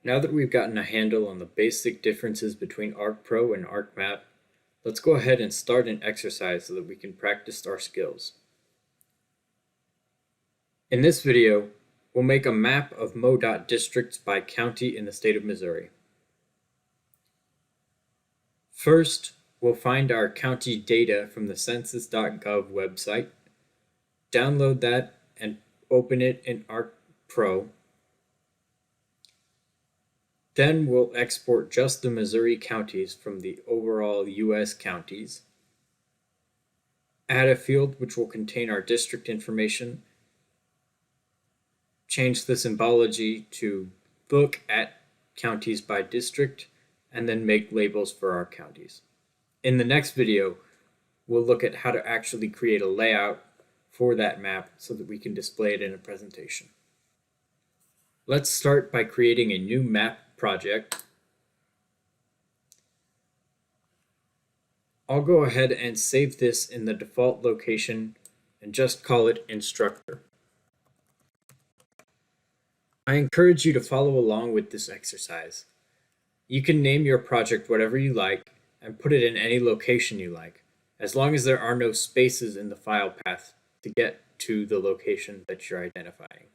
Now that we've gotten a handle on the basic differences between ArcPro and ArcMap, let's go ahead and start an exercise so that we can practice our skills. In this video, we'll make a map of MoDOT districts by county in the state of Missouri. First, we'll find our county data from the census.gov website, download that and open it in ArcPro. Then we'll export just the Missouri counties from the overall U.S. counties. Add a field which will contain our district information. Change the symbology to look at counties by district, and then make labels for our counties. In the next video, we'll look at how to actually create a layout for that map so that we can display it in a presentation. Let's start by creating a new map project. I'll go ahead and save this in the default location and just call it instructor. I encourage you to follow along with this exercise. You can name your project whatever you like and put it in any location you like, as long as there are no spaces in the file path to get to the location that you're identifying.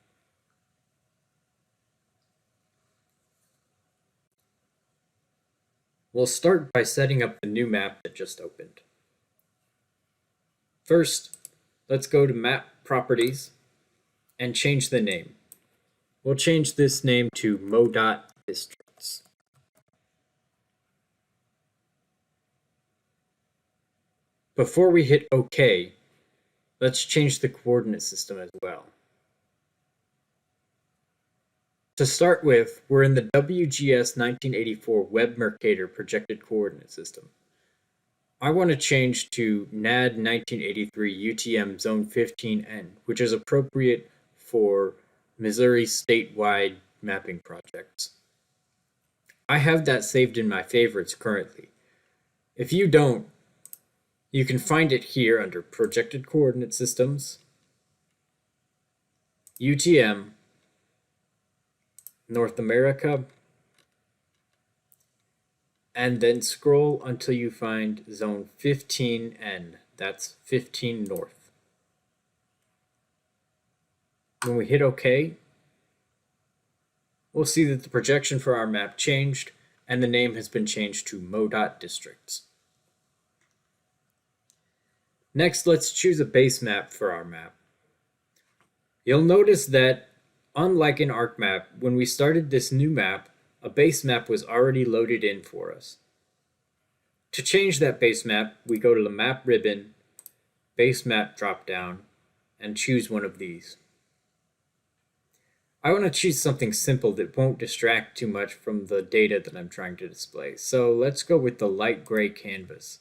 We'll start by setting up the new map that just opened. First, let's go to Map Properties and change the name. We'll change this name to MoDOT Districts. Before we hit OK, let's change the coordinate system as well. To start with, we're in the WGS 1984 Web Mercator projected coordinate system. I want to change to NAD 1983 UTM Zone 15N, which is appropriate for Missouri statewide mapping projects. I have that saved in my favorites currently. If you don't, you can find it here under Projected Coordinate Systems, UTM, North America, and then scroll until you find Zone 15N. That's 15 North. When we hit OK, we'll see that the projection for our map changed and the name has been changed to MoDOT Districts. Next, let's choose a base map for our map. You'll notice that, unlike in ArcMap, when we started this new map, a base map was already loaded in for us. To change that base map, we go to the Map ribbon, Base Map dropdown, and choose one of these. I want to choose something simple that won't distract too much from the data that I'm trying to display, so let's go with the light gray canvas.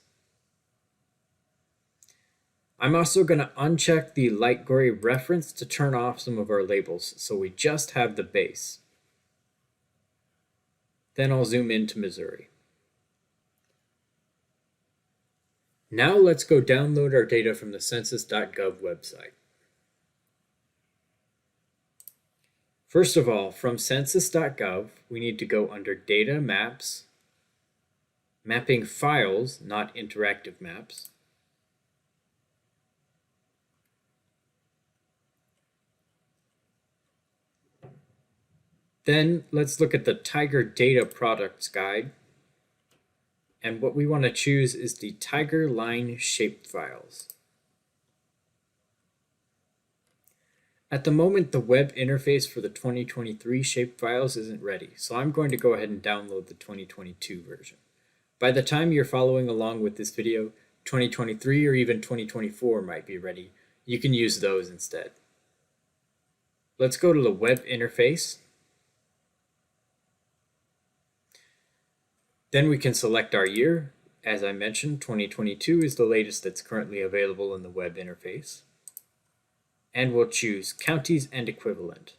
I'm also going to uncheck the light gray reference to turn off some of our labels, so we just have the base. Then I'll zoom into Missouri. Now let's go download our data from the census.gov website. First of all, from census.gov, we need to go under Data Maps, Mapping Files, not Interactive Maps, then let's look at the Tiger Data Products Guide. And what we want to choose is the Tiger Line Shapefiles. At the moment, the web interface for the 2023 shapefiles isn't ready, so I'm going to go ahead and download the 2022 version. By the time you're following along with this video, 2023 or even 2024 might be ready. You can use those instead. Let's go to the web interface. Then we can select our year. As I mentioned, 2022 is the latest that's currently available in the web interface. And we'll choose Counties and Equivalent.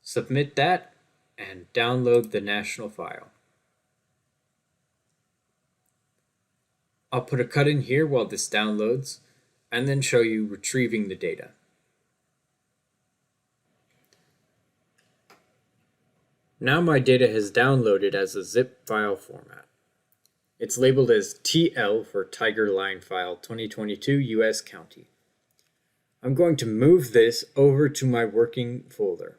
Submit that and download the national file. I'll put a cut in here while this downloads and then show you retrieving the data. Now my data has downloaded as a zip file format. It's labeled as TL for Tiger Line File 2022 US County. I'm going to move this over to my working folder.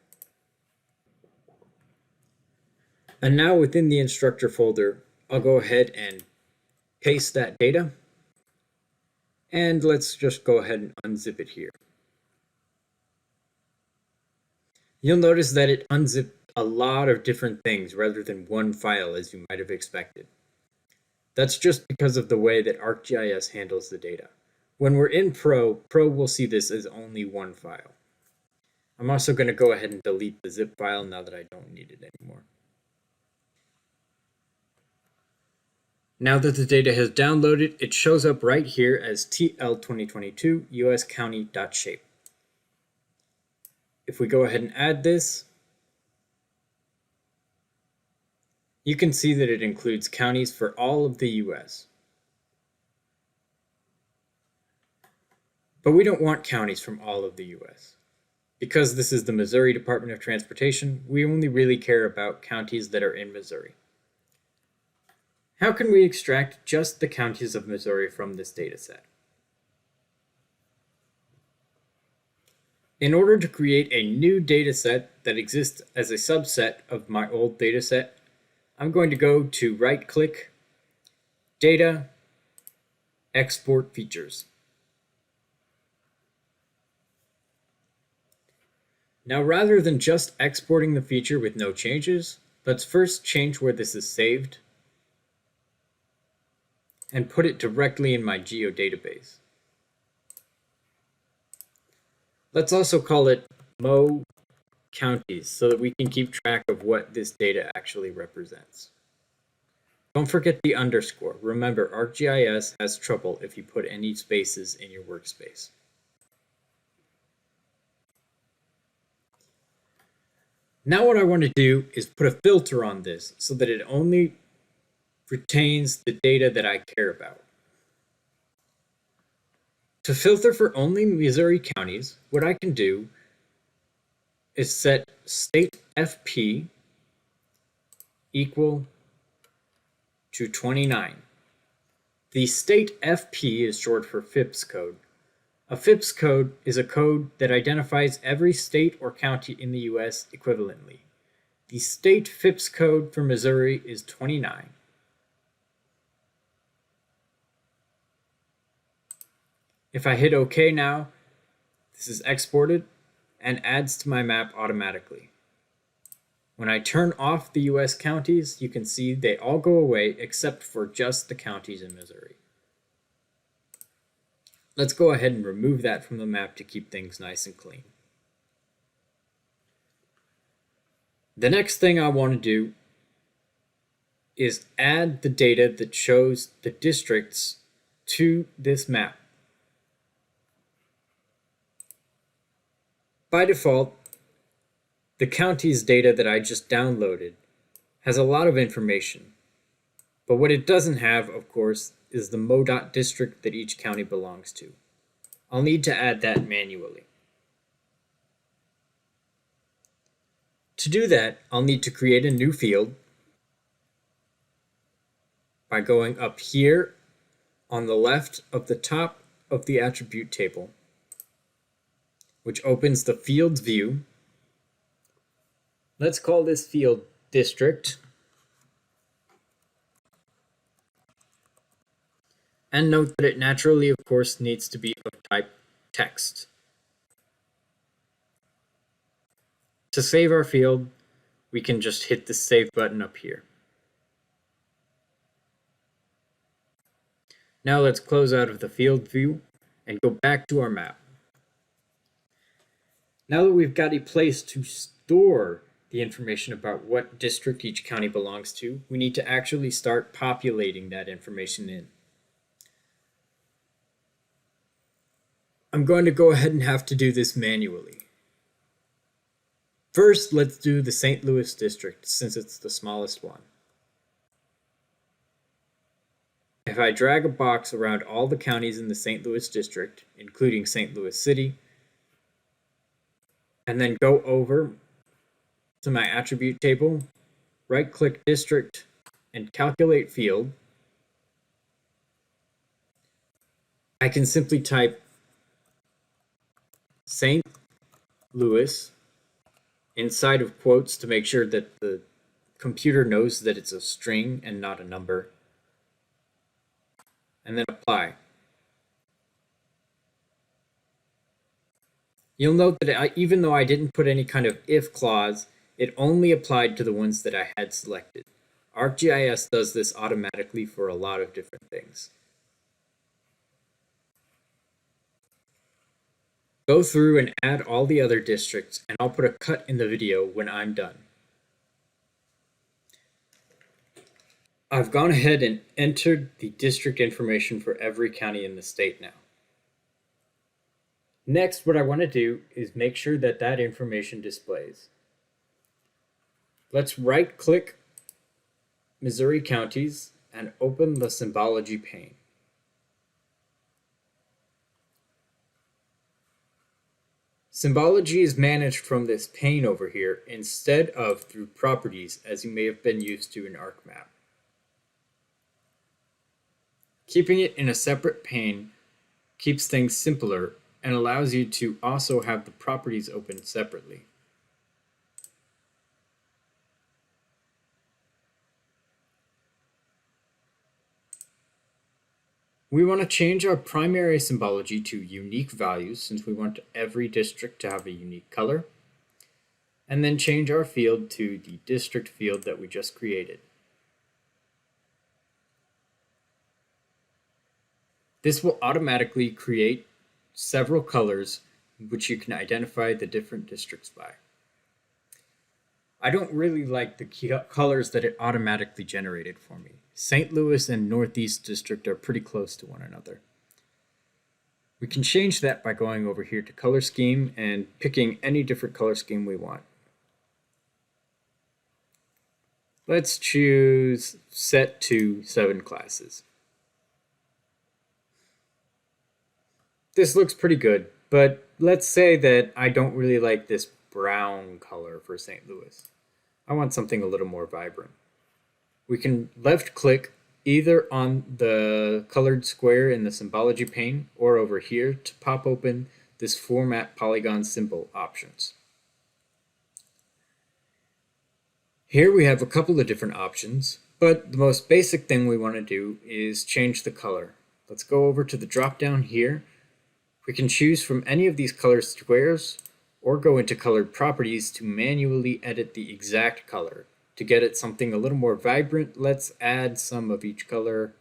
And now within the instructor folder, I'll go ahead and paste that data. And let's just go ahead and unzip it here. You'll notice that it unzipped a lot of different things rather than one file as you might have expected. That's just because of the way that ArcGIS handles the data. When we're in Pro will see this as only one file. I'm also going to go ahead and delete the zip file now that I don't need it anymore. Now that the data has downloaded, it shows up right here as TL2022 US County.shape. If we go ahead and add this, you can see that it includes counties for all of the US. But we don't want counties from all of the US. Because this is the Missouri Department of Transportation, we only really care about counties that are in Missouri. How can we extract just the counties of Missouri from this dataset? In order to create a new dataset that exists as a subset of my old dataset, I'm going to go to right-click, Data, Export Features. Now, rather than just exporting the feature with no changes, let's first change where this is saved and put it directly in my geodatabase. Let's also call it Mo Counties so that we can keep track of what this data actually represents. Don't forget the underscore. Remember, ArcGIS has trouble if you put any spaces in your workspace. Now what I want to do is put a filter on this so that it only retains the data that I care about. To filter for only Missouri counties, what I can do is set state FP equal to 29. The state FP is short for FIPS code. A FIPS code is a code that identifies every state or county in the US equivalently. The state FIPS code for Missouri is 29. If I hit OK now, this is exported and adds to my map automatically. When I turn off the US counties, you can see they all go away except for just the counties in Missouri. Let's go ahead and remove that from the map to keep things nice and clean. The next thing I want to do is add the data that shows the districts to this map. By default, the county's data that I just downloaded has a lot of information, but what it doesn't have, of course, is the MoDOT district that each county belongs to. I'll need to add that manually. To do that, I'll need to create a new field by going up here on the left of the top of the attribute table, which opens the fields view. Let's call this field district. And note that it naturally, of course, needs to be of type text. To save our field, we can just hit the save button up here. Now let's close out of the field view and go back to our map. Now that we've got a place to store the information about what district each county belongs to, we need to actually start populating that information in. I'm going to go ahead and have to do this manually. First, let's do the St. Louis district since it's the smallest one. If I drag a box around all the counties in the St. Louis district, including St. Louis City, and then go over to my attribute table, right-click district, and calculate field. I can simply type St. Louis inside of quotes to make sure that the computer knows that it's a string and not a number, and then apply. You'll note that even though I didn't put any kind of if clause, it only applied to the ones that I had selected. ArcGIS does this automatically for a lot of different things. Go through and add all the other districts, and I'll put a cut in the video when I'm done. I've gone ahead and entered the district information for every county in the state now. Next, what I want to do is make sure that that information displays. Let's right-click Missouri counties and open the symbology pane. Symbology is managed from this pane over here instead of through properties, as you may have been used to in ArcMap. Keeping it in a separate pane keeps things simpler and allows you to also have the properties open separately. We want to change our primary symbology to unique values, since we want every district to have a unique color, and then change our field to the district field that we just created. This will automatically create several colors which you can identify the different districts by. I don't really like the colors that it automatically generated for me. St. Louis and Northeast District are pretty close to one another. We can change that by going over here to color scheme and picking any different color scheme we want. Let's choose set to 7 classes. This looks pretty good, but let's say that I don't really like this brown color for St. Louis. I want something a little more vibrant. We can left click either on the colored square in the symbology pane or over here to pop open this format polygon symbol options. Here we have a couple of different options, but the most basic thing we want to do is change the color. Let's go over to the drop down here. We can choose from any of these color squares or go into colored properties to manually edit the exact color. To get it something a little more vibrant, let's add some of each color.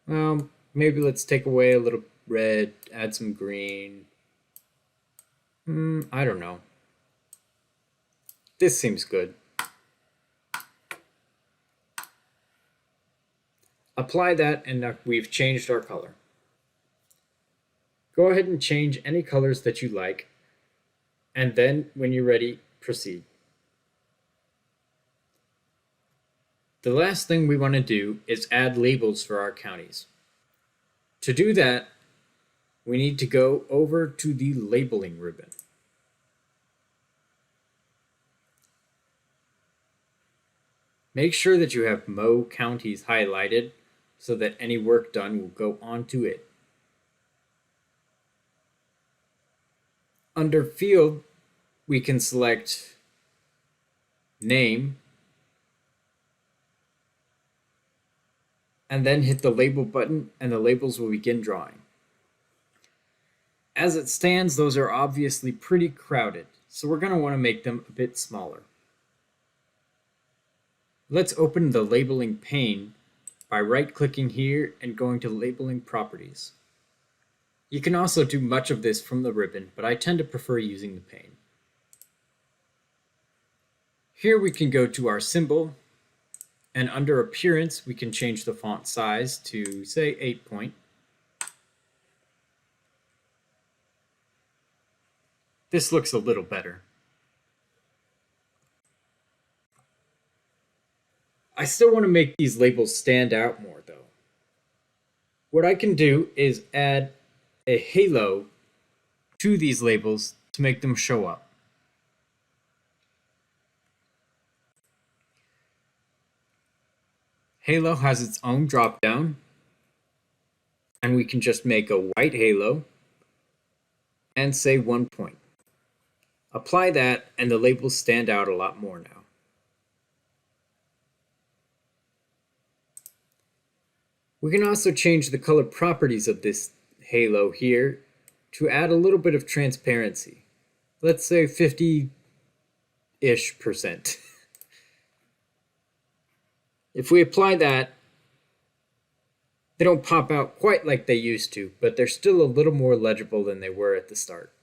Well, maybe let's take away a little red, add some green. I don't know. This seems good. Apply that and we've changed our color. Go ahead and change any colors that you like, and then when you're ready, proceed. The last thing we want to do is add labels for our counties. To do that, we need to go over to the labeling ribbon. Make sure that you have Mo counties highlighted so that any work done will go onto it. Under field, we can select name and then hit the label button and the labels will begin drawing. As it stands, those are obviously pretty crowded, so we're going to want to make them a bit smaller. Let's open the labeling pane by right-clicking here and going to labeling properties. You can also do much of this from the ribbon, but I tend to prefer using the pane. Here we can go to our symbol, and under appearance we can change the font size to say 8 point. This looks a little better. I still want to make these labels stand out more though. What I can do is add a halo to these labels to make them show up. Halo has its own drop-down, and we can just make a white halo and say 1 point. Apply that, and the labels stand out a lot more now. We can also change the color properties of this halo here to add a little bit of transparency. Let's say 50-ish%. If we apply that, they don't pop out quite like they used to, but they're still a little more legible than they were at the start.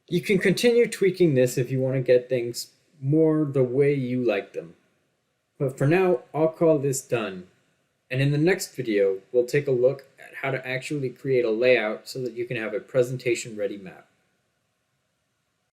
You can continue tweaking this if you want to get things more the way you like them. But for now, I'll call this done. And in the next video, we'll take a look at how to actually create a layout so that you can have a presentation-ready map.